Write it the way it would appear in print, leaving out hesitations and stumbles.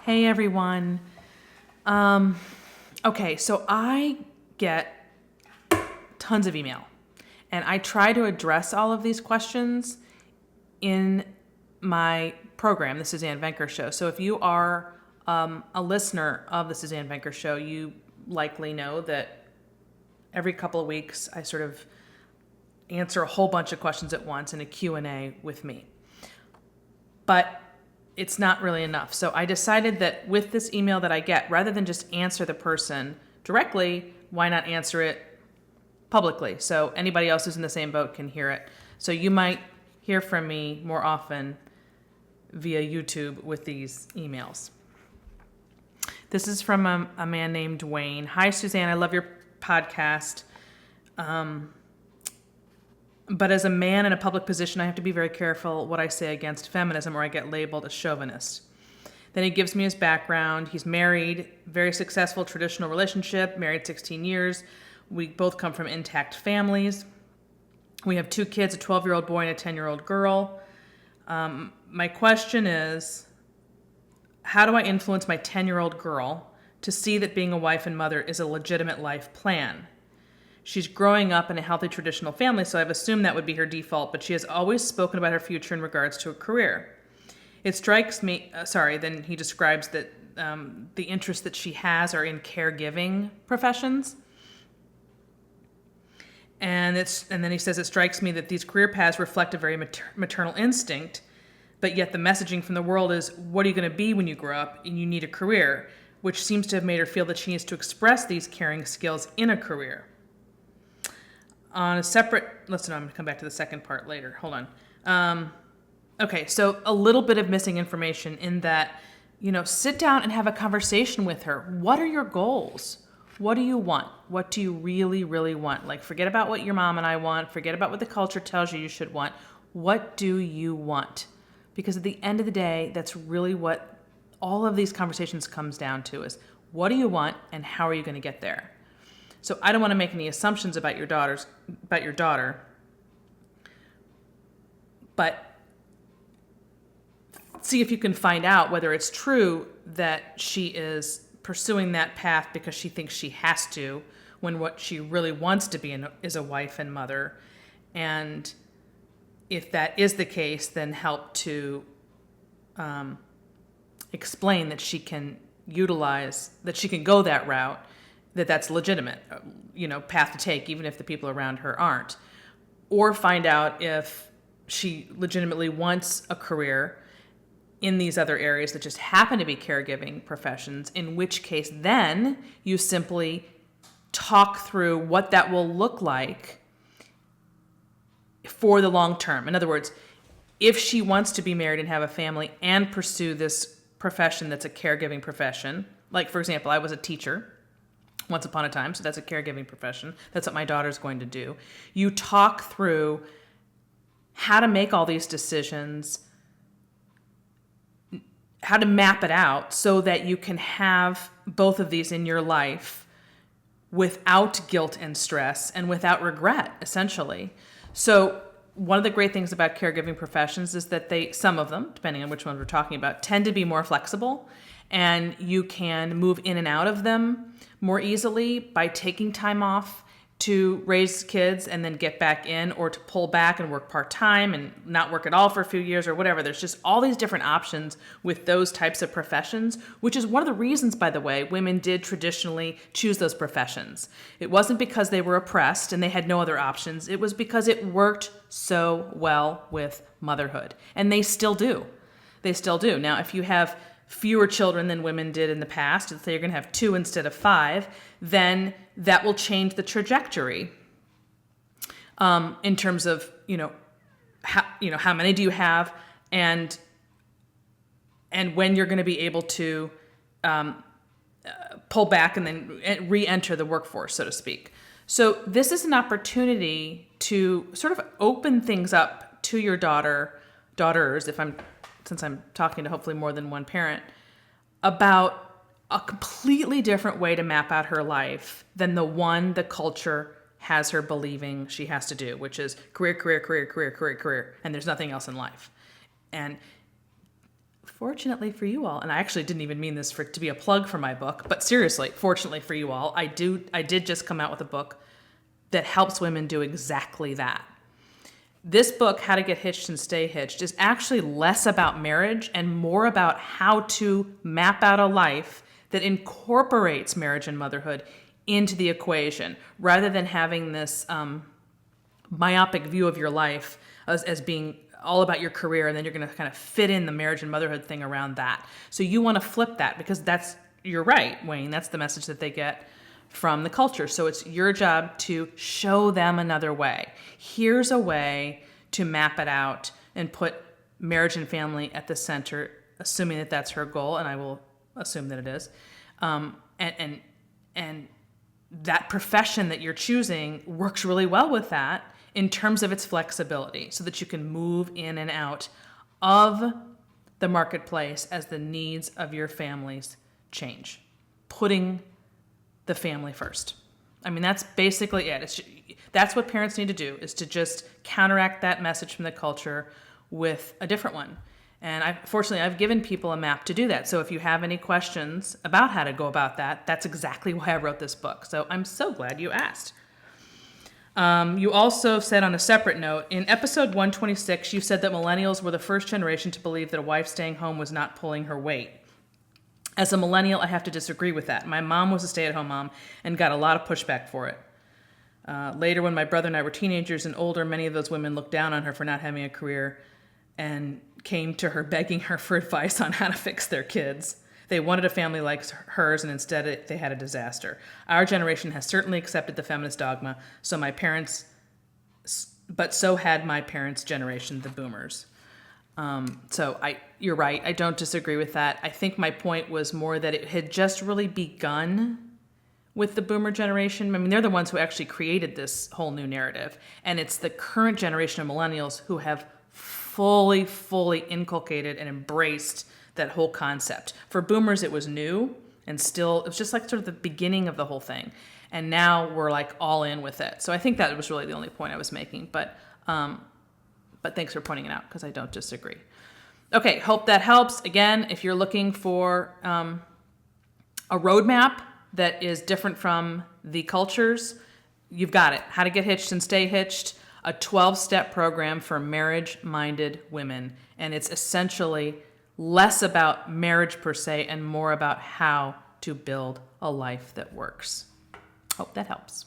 Hey everyone. Okay, so I get tons of email, and I try to address all of these questions in my program, the Suzanne Venker Show. So if you are a listener of the Suzanne Venker Show, you likely know that every couple of weeks I sort of answer a whole bunch of questions at once in a Q&A with me. But it's not really enough. So I decided that with this email that I get, rather than just answer the person directly, why not answer it publicly so anybody else who's in the same boat can hear it. So you might hear from me more often via YouTube with these emails. This is from a man named Wayne. Hi, Suzanne. I love your podcast. But as a man in a public position, I have to be very careful what I say against feminism or I get labeled a chauvinist. Then he gives me his background. He's married, very successful traditional relationship, married 16 years. We both come from intact families. We have 2 kids, a 12-year-old boy and a 10-year-old girl. My question is, how do I influence my 10-year-old girl to see that being a wife and mother is a legitimate life plan? She's growing up in a healthy traditional family, so I've assumed that would be her default, but she has always spoken about her future in regards to a career. It strikes me, then he describes that the interests that she has are in caregiving professions. And then he says, it strikes me that these career paths reflect a very maternal instinct, but yet the messaging from the world is, what are you going to be when you grow up and you need a career, which seems to have made her feel that she needs to express these caring skills in a career. On a separate, I'm going to come back to the second part later. Hold on. Okay, so a little bit of missing information in that, sit down and have a conversation with her. What are your goals? What do you want? What do you really, really want? Like, forget about what your mom and I want. Forget about what the culture tells you should want. What do you want? Because at the end of the day, that's really what all of these conversations comes down to is, what do you want and how are you going to get there? So I don't want to make any assumptions about your daughter, but see if you can find out whether it's true that she is pursuing that path because she thinks she has to, when what she really wants to be is a wife and mother. And if that is the case, then help to explain that she can go that route, that's legitimate, path to take, even if the people around her aren't. Or find out if she legitimately wants a career in these other areas that just happen to be caregiving professions, in which case then you simply talk through what that will look like for the long term. In other words, if she wants to be married and have a family and pursue this profession that's a caregiving profession, like, for example, I was a teacher once upon a time, so that's a caregiving profession. That's what my daughter's going to do. You talk through how to make all these decisions, how to map it out so that you can have both of these in your life without guilt and stress and without regret, essentially. So one of the great things about caregiving professions is that some of them, depending on which one we're talking about, tend to be more flexible, and you can move in and out of them more easily by taking time off to raise kids and then get back in, or to pull back and work part-time and not work at all for a few years or whatever. There's just all these different options with those types of professions, which is one of the reasons, by the way, women did traditionally choose those professions. It wasn't because they were oppressed and they had no other options. It was because it worked so well with motherhood. And they still do. They still do. Now, if you have fewer children than women did in the past, let's say you're going to have 2 instead of 5, then that will change the trajectory in terms of how many do you have, and when you're going to be able to pull back and then re-enter the workforce, so to speak. So this is an opportunity to sort of open things up to your daughters, since I'm talking to hopefully more than one parent, about a completely different way to map out her life than the one the culture has her believing she has to do, which is career, and there's nothing else in life. And fortunately for you all, and I actually didn't even mean this to be a plug for my book, but seriously, fortunately for you all, I did just come out with a book that helps women do exactly that. This book, How to Get Hitched and Stay Hitched, is actually less about marriage and more about how to map out a life that incorporates marriage and motherhood into the equation, rather than having this myopic view of your life as being all about your career, and then you're going to kind of fit in the marriage and motherhood thing around that. So you want to flip that, because you're right, Wayne, that's the message that they get from the culture. So it's your job to show them another way. Here's a way to map it out and put marriage and family at the center, assuming that that's her goal, and I will assume that it is. And that profession that you're choosing works really well with that in terms of its flexibility, so that you can move in and out of the marketplace as the needs of your families change. Putting the family first. I mean, that's basically it. That's what parents need to do, is to just counteract that message from the culture with a different one. And fortunately, I've given people a map to do that. So if you have any questions about how to go about that, that's exactly why I wrote this book. So I'm so glad you asked. You also said, on a separate note, in episode 126, you said that millennials were the first generation to believe that a wife staying home was not pulling her weight. As a millennial, I have to disagree with that. My mom was a stay-at-home mom and got a lot of pushback for it. Later, when my brother and I were teenagers and older, many of those women looked down on her for not having a career and came to her begging her for advice on how to fix their kids. They wanted a family like hers, and instead they had a disaster. Our generation has certainly accepted the feminist dogma, but so had my parents' generation, the boomers. You're right. I don't disagree with that. I think my point was more that it had just really begun with the boomer generation. I mean, they're the ones who actually created this whole new narrative. And it's the current generation of millennials who have fully inculcated and embraced that whole concept. For boomers, it was new, and still, it was just like sort of the beginning of the whole thing. And now we're like all in with it. So I think that was really the only point I was making. But thanks for pointing it out, because I don't disagree. Okay, hope that helps. Again, if you're looking for a roadmap that is different from the cultures, you've got it. How to Get Hitched and Stay Hitched, a 12-step program for marriage-minded women. And it's essentially less about marriage per se and more about how to build a life that works. Hope that helps.